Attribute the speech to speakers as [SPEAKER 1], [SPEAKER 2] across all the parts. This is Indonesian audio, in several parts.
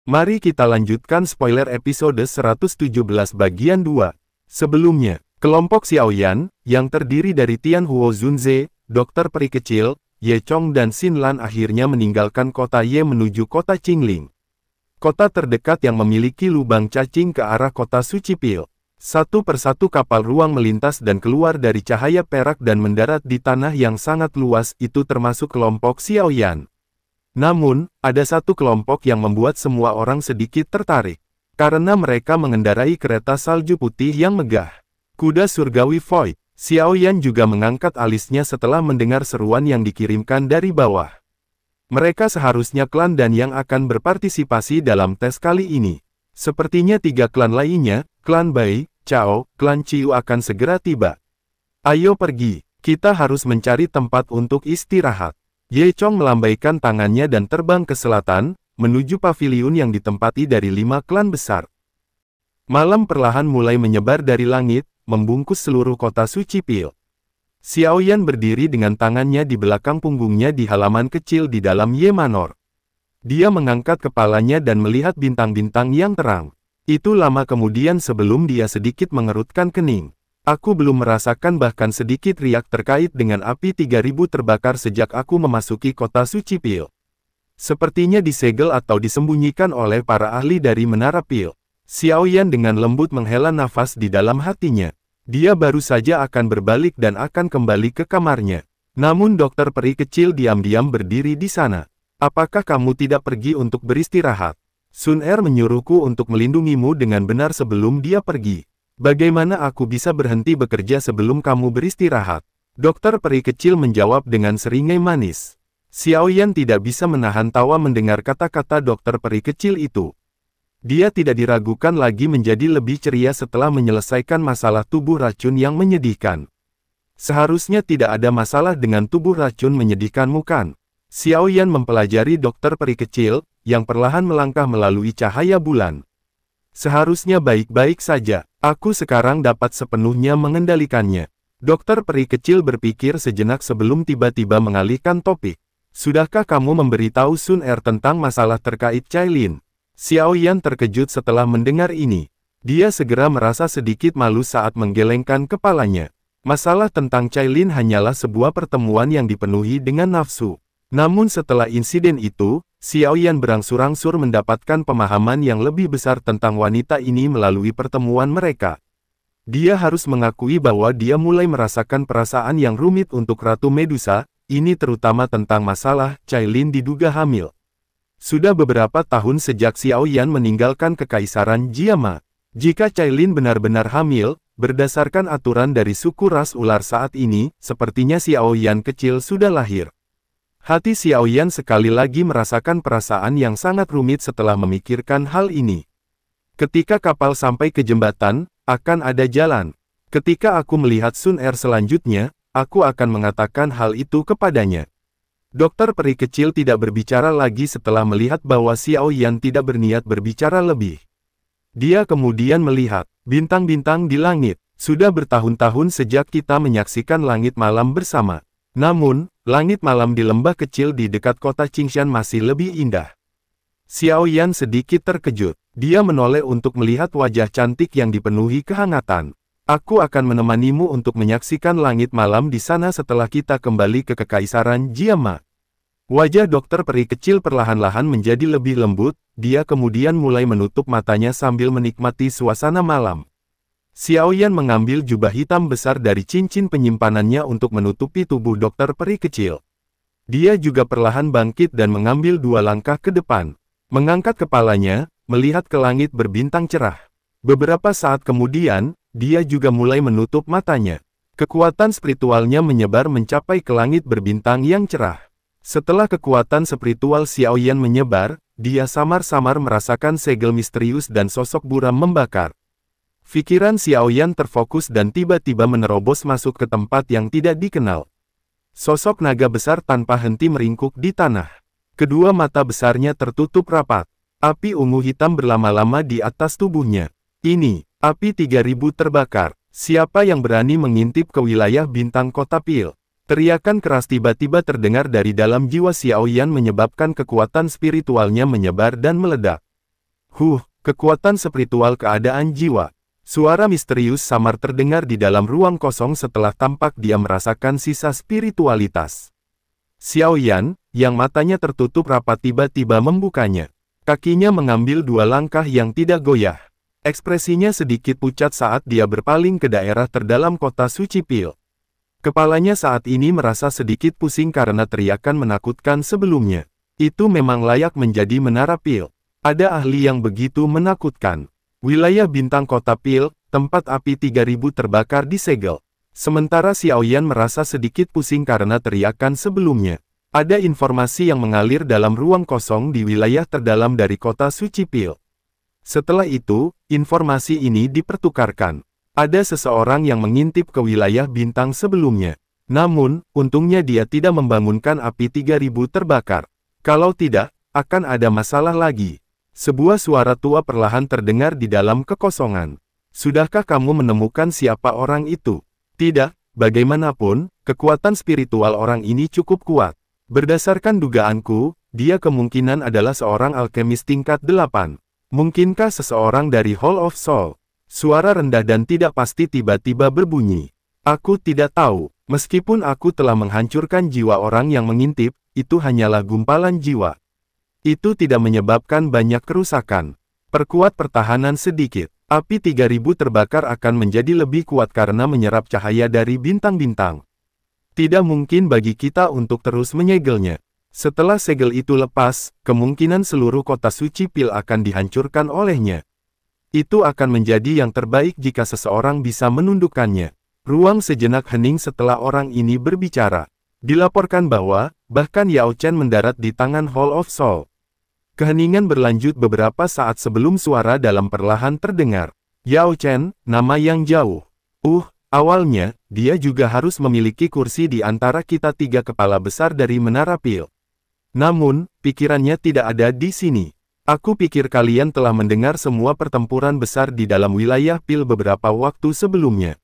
[SPEAKER 1] Mari kita lanjutkan spoiler episode 117 bagian 2. Sebelumnya, kelompok Xiaoyan, yang terdiri dari Tian Huo Zunze, Dokter Peri Kecil, Ye Chong dan Xin Lan akhirnya meninggalkan kota Ye menuju kota Qingling. Kota terdekat yang memiliki lubang cacing ke arah kota Suci Pil. Satu persatu kapal ruang melintas dan keluar dari cahaya perak dan mendarat di tanah yang sangat luas, itu termasuk kelompok Xiaoyan. Namun, ada satu kelompok yang membuat semua orang sedikit tertarik. Karena mereka mengendarai kereta salju putih yang megah. Kuda surgawi Void. Xiaoyan juga mengangkat alisnya setelah mendengar seruan yang dikirimkan dari bawah. Mereka seharusnya klan dan yang akan berpartisipasi dalam tes kali ini. Sepertinya 3 klan lainnya, klan Bai, Chao, klan Ciu akan segera tiba. Ayo pergi, kita harus mencari tempat untuk istirahat. Ye Chong melambaikan tangannya dan terbang ke selatan, menuju paviliun yang ditempati dari 5 klan besar. Malam perlahan mulai menyebar dari langit, membungkus seluruh kota Suci Pil. Xiaoyan berdiri dengan tangannya di belakang punggungnya di halaman kecil di dalam Ye Manor. Dia mengangkat kepalanya dan melihat bintang-bintang yang terang. Itu lama kemudian sebelum dia sedikit mengerutkan kening. Aku belum merasakan bahkan sedikit riak terkait dengan api 3000 terbakar sejak aku memasuki kota Suci Pil. Sepertinya disegel atau disembunyikan oleh para ahli dari Menara Pil. Xiaoyan dengan lembut menghela nafas di dalam hatinya. Dia baru saja akan berbalik dan akan kembali ke kamarnya. Namun Dokter Peri Kecil diam-diam berdiri di sana. Apakah kamu tidak pergi untuk beristirahat? Sun Er menyuruhku untuk melindungimu dengan benar sebelum dia pergi. Bagaimana aku bisa berhenti bekerja sebelum kamu beristirahat? Dokter Peri Kecil menjawab dengan seringai manis. Xiaoyan tidak bisa menahan tawa mendengar kata-kata Dokter Peri Kecil itu. Dia tidak diragukan lagi menjadi lebih ceria setelah menyelesaikan masalah tubuh racun yang menyedihkan. Seharusnya tidak ada masalah dengan tubuh racun menyedihkanmu kan? Xiaoyan mempelajari Dokter Peri Kecil, yang perlahan melangkah melalui cahaya bulan. Seharusnya baik-baik saja, aku sekarang dapat sepenuhnya mengendalikannya. Dokter Peri Kecil berpikir sejenak sebelum tiba-tiba mengalihkan topik. Sudahkah kamu memberitahu Sun Er tentang masalah terkait Cailin? Xiaoyan terkejut setelah mendengar ini. Dia segera merasa sedikit malu saat menggelengkan kepalanya. Masalah tentang Cailin hanyalah sebuah pertemuan yang dipenuhi dengan nafsu. Namun setelah insiden itu, Xiaoyan berangsur-angsur mendapatkan pemahaman yang lebih besar tentang wanita ini melalui pertemuan mereka. Dia harus mengakui bahwa dia mulai merasakan perasaan yang rumit untuk Ratu Medusa, ini terutama tentang masalah Cailin diduga hamil. Sudah beberapa tahun sejak Xiaoyan meninggalkan Kekaisaran Jiama. Jika Cailin benar-benar hamil, berdasarkan aturan dari suku ras ular saat ini, sepertinya Xiaoyan kecil sudah lahir. Hati Xiaoyan sekali lagi merasakan perasaan yang sangat rumit setelah memikirkan hal ini. Ketika kapal sampai ke jembatan, akan ada jalan. Ketika aku melihat Sun Er selanjutnya, aku akan mengatakan hal itu kepadanya. Dokter Peri Kecil tidak berbicara lagi setelah melihat bahwa Xiaoyan tidak berniat berbicara lebih. Dia kemudian melihat bintang-bintang di langit. Sudah bertahun-tahun sejak kita menyaksikan langit malam bersama. Namun, langit malam di lembah kecil di dekat kota Qingshan masih lebih indah. Xiaoyan sedikit terkejut. Dia menoleh untuk melihat wajah cantik yang dipenuhi kehangatan. Aku akan menemanimu untuk menyaksikan langit malam di sana setelah kita kembali ke Kekaisaran Jiama. Wajah Dokter Peri Kecil perlahan-lahan menjadi lebih lembut, dia kemudian mulai menutup matanya sambil menikmati suasana malam. Xiaoyan mengambil jubah hitam besar dari cincin penyimpanannya untuk menutupi tubuh Dokter Peri Kecil. Dia juga perlahan bangkit dan mengambil 2 langkah ke depan. Mengangkat kepalanya, melihat ke langit berbintang cerah. Beberapa saat kemudian, dia juga mulai menutup matanya. Kekuatan spiritualnya menyebar mencapai ke langit berbintang yang cerah. Setelah kekuatan spiritual Xiaoyan menyebar, dia samar-samar merasakan segel misterius dan sosok buram membakar. Pikiran Xiaoyan terfokus dan tiba-tiba menerobos masuk ke tempat yang tidak dikenal. Sosok naga besar tanpa henti meringkuk di tanah. Kedua mata besarnya tertutup rapat. Api ungu hitam berlama-lama di atas tubuhnya. Ini, api 3000 terbakar. Siapa yang berani mengintip ke wilayah bintang kota Pil? Teriakan keras tiba-tiba terdengar dari dalam jiwa Xiaoyan menyebabkan kekuatan spiritualnya menyebar dan meledak. Kekuatan spiritual keadaan jiwa. Suara misterius samar terdengar di dalam ruang kosong setelah tampak dia merasakan sisa spiritualitas. Xiao Yan, yang matanya tertutup rapat tiba-tiba membukanya. Kakinya mengambil 2 langkah yang tidak goyah. Ekspresinya sedikit pucat saat dia berpaling ke daerah terdalam kota suci Pil. Kepalanya saat ini merasa sedikit pusing karena teriakan menakutkan sebelumnya. Itu memang layak menjadi menara Pil. Ada ahli yang begitu menakutkan. Wilayah bintang kota Pil, tempat api 3000 terbakar disegel. Sementara Xiao Yan merasa sedikit pusing karena teriakan sebelumnya. Ada informasi yang mengalir dalam ruang kosong di wilayah terdalam dari kota suci Pil. Setelah itu, informasi ini dipertukarkan. Ada seseorang yang mengintip ke wilayah bintang sebelumnya. Namun, untungnya dia tidak membangunkan api 3000 terbakar. Kalau tidak, akan ada masalah lagi. Sebuah suara tua perlahan terdengar di dalam kekosongan. Sudahkah kamu menemukan siapa orang itu? Tidak, bagaimanapun, kekuatan spiritual orang ini cukup kuat. Berdasarkan dugaanku, dia kemungkinan adalah seorang alkemis tingkat 8. Mungkinkah seseorang dari Hall of Soul? Suara rendah dan tidak pasti tiba-tiba berbunyi. Aku tidak tahu, meskipun aku telah menghancurkan jiwa orang yang mengintip, itu hanyalah gumpalan jiwa. Itu tidak menyebabkan banyak kerusakan. Perkuat pertahanan sedikit. Api 3000 terbakar akan menjadi lebih kuat karena menyerap cahaya dari bintang-bintang. Tidak mungkin bagi kita untuk terus menyegelnya. Setelah segel itu lepas, kemungkinan seluruh kota suci Pil akan dihancurkan olehnya. Itu akan menjadi yang terbaik jika seseorang bisa menundukkannya. Ruang sejenak hening setelah orang ini berbicara. Dilaporkan bahwa, bahkan Yao Chen mendarat di tangan Hall of Soul. Keheningan berlanjut beberapa saat sebelum suara dalam perlahan terdengar. Yao Chen, nama yang jauh. Awalnya, dia juga harus memiliki kursi di antara kita 3 kepala besar dari Menara Pil. Namun, pikirannya tidak ada di sini. Aku pikir kalian telah mendengar semua pertempuran besar di dalam wilayah Pil beberapa waktu sebelumnya.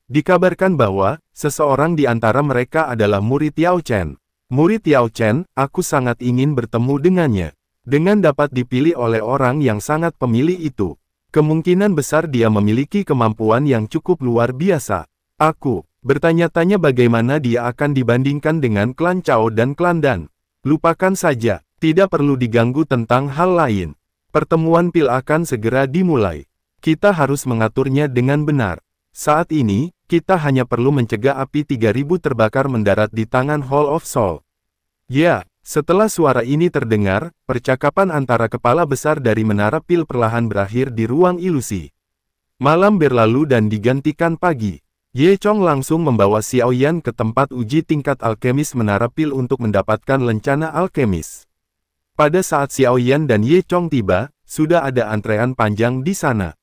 [SPEAKER 1] Dikabarkan bahwa, seseorang di antara mereka adalah murid Yao Chen. Murid Yao Chen, aku sangat ingin bertemu dengannya. Dengan dapat dipilih oleh orang yang sangat pemilih itu, kemungkinan besar dia memiliki kemampuan yang cukup luar biasa. Aku bertanya-tanya bagaimana dia akan dibandingkan dengan klan Chao dan klan Dan. Lupakan saja, tidak perlu diganggu tentang hal lain. Pertemuan Pil akan segera dimulai. Kita harus mengaturnya dengan benar. Saat ini, kita hanya perlu mencegah api 3000 terbakar mendarat di tangan Hall of Soul. Ya. Setelah suara ini terdengar, percakapan antara kepala besar dari Menara Pil perlahan berakhir di ruang ilusi. Malam berlalu dan digantikan pagi. Ye Chong langsung membawa Xiao Yan ke tempat uji tingkat alkemis Menara Pil untuk mendapatkan lencana alkemis. Pada saat Xiao Yan dan Ye Chong tiba, sudah ada antrean panjang di sana.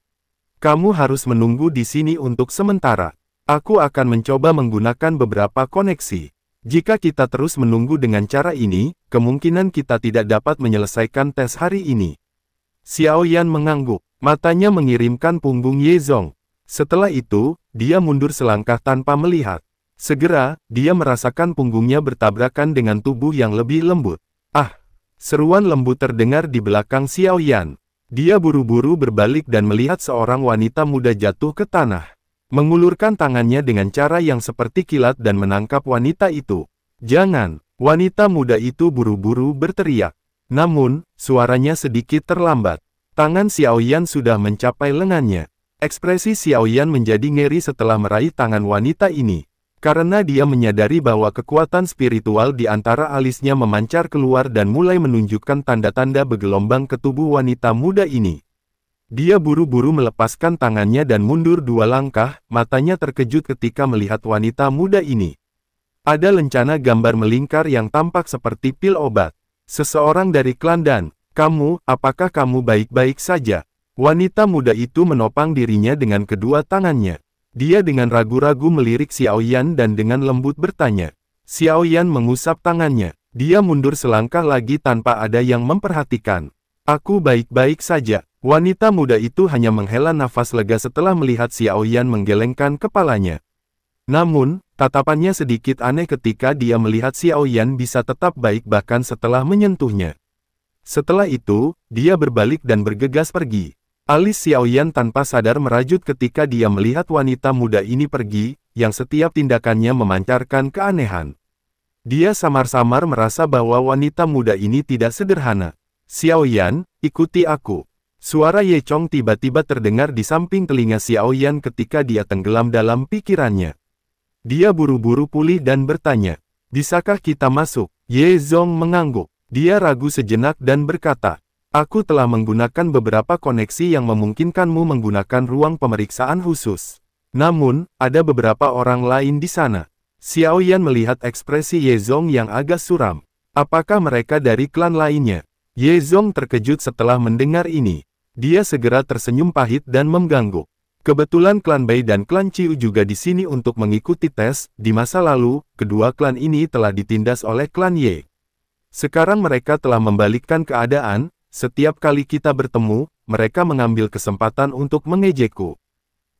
[SPEAKER 1] Kamu harus menunggu di sini untuk sementara. Aku akan mencoba menggunakan beberapa koneksi. Jika kita terus menunggu dengan cara ini, kemungkinan kita tidak dapat menyelesaikan tes hari ini. Xiao Yan mengangguk, matanya mengirimkan punggung Ye Zong. Setelah itu, dia mundur selangkah tanpa melihat. Segera, dia merasakan punggungnya bertabrakan dengan tubuh yang lebih lembut. Seruan lembut terdengar di belakang Xiao Yan. Dia buru-buru berbalik dan melihat seorang wanita muda jatuh ke tanah. Mengulurkan tangannya dengan cara yang seperti kilat dan menangkap wanita itu. Jangan! Wanita muda itu buru-buru berteriak. Namun, suaranya sedikit terlambat. Tangan Xiao Yan sudah mencapai lengannya. Ekspresi Xiao Yan menjadi ngeri setelah meraih tangan wanita ini. Karena dia menyadari bahwa kekuatan spiritual di antara alisnya memancar keluar dan mulai menunjukkan tanda-tanda bergelombang ke tubuh wanita muda ini. Dia buru-buru melepaskan tangannya dan mundur 2 langkah, matanya terkejut ketika melihat wanita muda ini. Ada lencana gambar melingkar yang tampak seperti pil obat. Seseorang dari klan Dan, apakah kamu baik-baik saja? Wanita muda itu menopang dirinya dengan kedua tangannya. Dia dengan ragu-ragu melirik Xiao Yan dan dengan lembut bertanya. Xiao Yan mengusap tangannya. Dia mundur selangkah lagi tanpa ada yang memperhatikan. Aku baik-baik saja. Wanita muda itu hanya menghela nafas lega setelah melihat Xiao Yan menggelengkan kepalanya. Namun, tatapannya sedikit aneh ketika dia melihat Xiao Yan bisa tetap baik bahkan setelah menyentuhnya. Setelah itu, dia berbalik dan bergegas pergi. Alis Xiaoyan tanpa sadar merajut ketika dia melihat wanita muda ini pergi, yang setiap tindakannya memancarkan keanehan. Dia samar-samar merasa bahwa wanita muda ini tidak sederhana. Xiaoyan, ikuti aku. Suara Ye Chong tiba-tiba terdengar di samping telinga Xiaoyan ketika dia tenggelam dalam pikirannya. Dia buru-buru pulih dan bertanya, bisakah kita masuk? Ye Zong mengangguk. Dia ragu sejenak dan berkata, aku telah menggunakan beberapa koneksi yang memungkinkanmu menggunakan ruang pemeriksaan khusus. Namun, ada beberapa orang lain di sana. Xiaoyan melihat ekspresi Ye Zong yang agak suram. Apakah mereka dari klan lainnya? Ye Zong terkejut setelah mendengar ini. Dia segera tersenyum pahit dan mengangguk. Kebetulan klan Bai dan klan Ciu juga di sini untuk mengikuti tes. Di masa lalu, kedua klan ini telah ditindas oleh klan Ye. Sekarang mereka telah membalikkan keadaan, setiap kali kita bertemu, mereka mengambil kesempatan untuk mengejekku.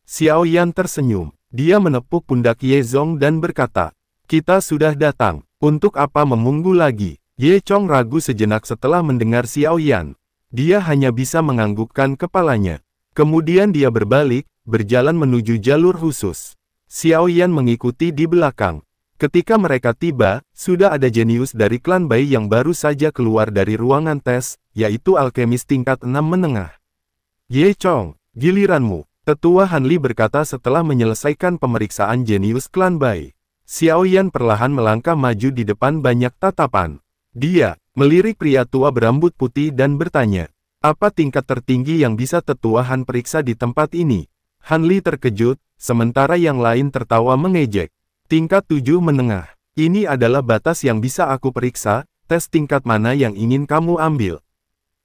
[SPEAKER 1] Xiaoyan tersenyum. Dia menepuk pundak Ye Zong dan berkata, kita sudah datang, untuk apa menunggu lagi? Ye Chong ragu sejenak setelah mendengar Xiaoyan. Dia hanya bisa menganggukkan kepalanya. Kemudian dia berbalik, berjalan menuju jalur khusus. Xiaoyan mengikuti di belakang. Ketika mereka tiba, sudah ada jenius dari klan Bai yang baru saja keluar dari ruangan tes, yaitu alkemis tingkat 6 menengah. Ye Chong, giliranmu, Tetua Hanli berkata setelah menyelesaikan pemeriksaan jenius klan Bai. Xiaoyan perlahan melangkah maju di depan banyak tatapan. Dia melirik pria tua berambut putih dan bertanya, apa tingkat tertinggi yang bisa Tetua Han periksa di tempat ini? Hanli terkejut, sementara yang lain tertawa mengejek. Tingkat 7 menengah. Ini adalah batas yang bisa aku periksa, tes tingkat mana yang ingin kamu ambil?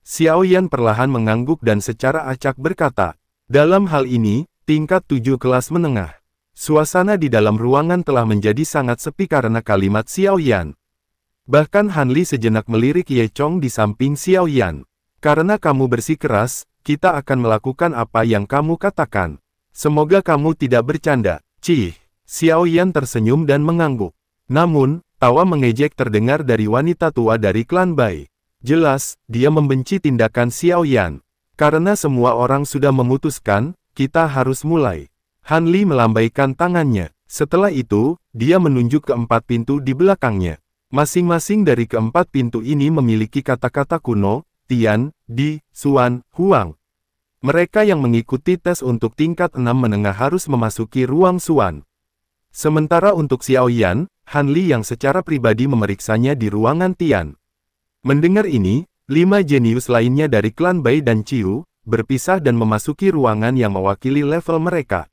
[SPEAKER 1] Xiaoyan perlahan mengangguk dan secara acak berkata, dalam hal ini, tingkat 7 kelas menengah. Suasana di dalam ruangan telah menjadi sangat sepi karena kalimat Xiaoyan. Bahkan Hanli sejenak melirik Ye Chong di samping Xiaoyan. Karena kamu bersikeras, kita akan melakukan apa yang kamu katakan. Semoga kamu tidak bercanda. Cih. Xiaoyan tersenyum dan mengangguk. Namun, tawa mengejek terdengar dari wanita tua dari klan Bai. Jelas, dia membenci tindakan Xiaoyan. Karena semua orang sudah memutuskan, kita harus mulai. Hanli melambaikan tangannya. Setelah itu, dia menunjuk ke 4 pintu di belakangnya. Masing-masing dari keempat pintu ini memiliki kata-kata kuno, Tian, Di, Xuan, Huang. Mereka yang mengikuti tes untuk tingkat 6 menengah harus memasuki ruang Xuan. Sementara untuk Xiaoyan, Hanli yang secara pribadi memeriksanya di ruangan Tian. Mendengar ini, 5 jenius lainnya dari klan Bai dan Ciu, berpisah dan memasuki ruangan yang mewakili level mereka.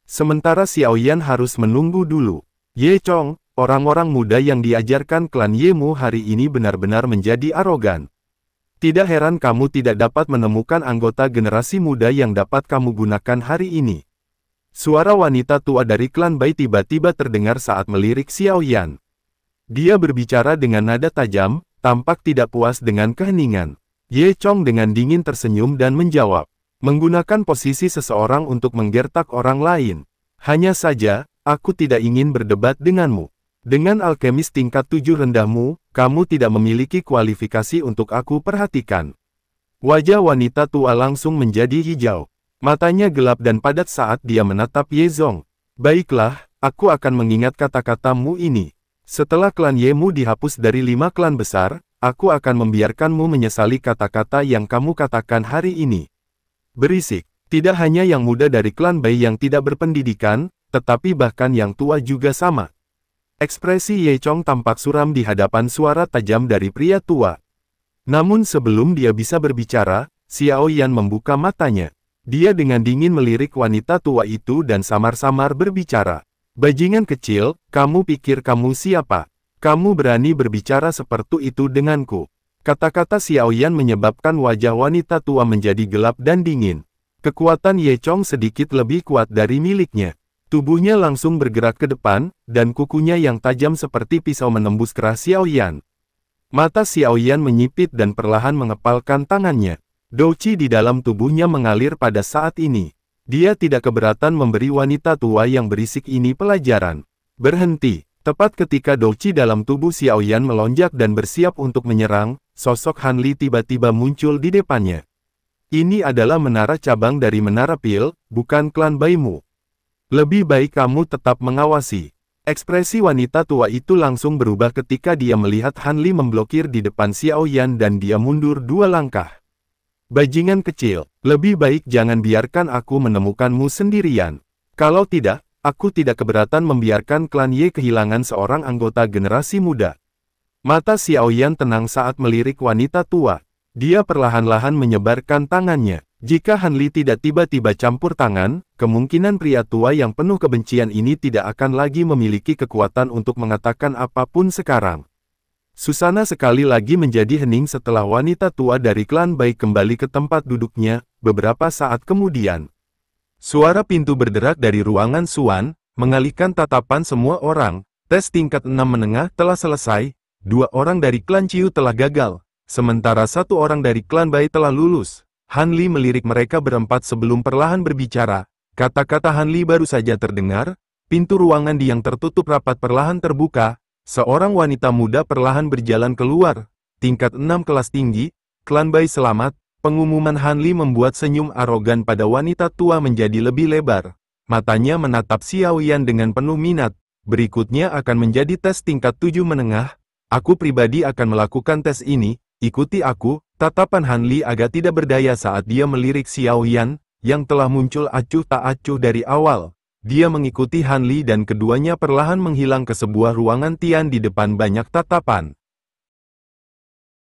[SPEAKER 1] Sementara Xiaoyan harus menunggu dulu. Ye Chong, orang-orang muda yang diajarkan klan Yemu hari ini benar-benar menjadi arogan. Tidak heran kamu tidak dapat menemukan anggota generasi muda yang dapat kamu gunakan hari ini. Suara wanita tua dari klan Bai tiba-tiba terdengar saat melirik Xiaoyan. Dia berbicara dengan nada tajam, tampak tidak puas dengan keheningan. Ye Chong dengan dingin tersenyum dan menjawab, menggunakan posisi seseorang untuk menggertak orang lain. Hanya saja, aku tidak ingin berdebat denganmu. Dengan alkemis tingkat 7 rendahmu, kamu tidak memiliki kualifikasi untuk aku perhatikan. Wajah wanita tua langsung menjadi hijau. Matanya gelap dan padat saat dia menatap Ye Zong. Baiklah, aku akan mengingat kata-katamu ini. Setelah klan Yemu dihapus dari 5 klan besar, aku akan membiarkanmu menyesali kata-kata yang kamu katakan hari ini. Berisik, tidak hanya yang muda dari klan Bai yang tidak berpendidikan, tetapi bahkan yang tua juga sama. Ekspresi Ye Chong tampak suram di hadapan suara tajam dari pria tua. Namun sebelum dia bisa berbicara, Xiaoyan membuka matanya. Dia dengan dingin melirik wanita tua itu dan samar-samar berbicara. Bajingan kecil, kamu pikir kamu siapa? Kamu berani berbicara seperti itu denganku. Kata-kata Xiaoyan menyebabkan wajah wanita tua menjadi gelap dan dingin. Kekuatan Ye Chong sedikit lebih kuat dari miliknya. Tubuhnya langsung bergerak ke depan, dan kukunya yang tajam seperti pisau menembus kerah Xiaoyan. Mata Xiaoyan menyipit dan perlahan mengepalkan tangannya. Douqi di dalam tubuhnya mengalir pada saat ini. Dia tidak keberatan memberi wanita tua yang berisik ini pelajaran. Berhenti. Tepat ketika Douqi dalam tubuh Xiaoyan melonjak dan bersiap untuk menyerang, sosok Han Li tiba-tiba muncul di depannya. Ini adalah menara cabang dari Menara Pil, bukan klan Baimu. Lebih baik kamu tetap mengawasi. Ekspresi wanita tua itu langsung berubah ketika dia melihat Han Li memblokir di depan Xiao Yan dan dia mundur 2 langkah. Bajingan kecil, lebih baik jangan biarkan aku menemukanmu sendirian. Kalau tidak, aku tidak keberatan membiarkan klan Ye kehilangan seorang anggota generasi muda. Mata Xiao Yan tenang saat melirik wanita tua. Dia perlahan-lahan menyebarkan tangannya. Jika Han Li tidak tiba-tiba campur tangan, kemungkinan pria tua yang penuh kebencian ini tidak akan lagi memiliki kekuatan untuk mengatakan apapun sekarang. Susana sekali lagi menjadi hening setelah wanita tua dari klan Bai kembali ke tempat duduknya, beberapa saat kemudian. Suara pintu berderak dari ruangan Suan, mengalihkan tatapan semua orang. Tes tingkat 6 menengah telah selesai, 2 orang dari klan Ciu telah gagal, sementara 1 orang dari klan Bai telah lulus. Han Li melirik mereka berempat sebelum perlahan berbicara. Kata-kata Han Li baru saja terdengar, pintu ruangan yang tertutup rapat perlahan terbuka. Seorang wanita muda perlahan berjalan keluar. Tingkat 6 kelas tinggi, klan Bai selamat. Pengumuman Han Li membuat senyum arogan pada wanita tua menjadi lebih lebar. Matanya menatap Xiao Yan dengan penuh minat. Berikutnya akan menjadi tes tingkat 7 menengah. Aku pribadi akan melakukan tes ini, ikuti aku. Tatapan Han Li agak tidak berdaya saat dia melirik Xiao Yan, yang telah muncul acuh tak acuh dari awal. Dia mengikuti Han Li dan keduanya perlahan menghilang ke sebuah ruangan Tian di depan banyak tatapan.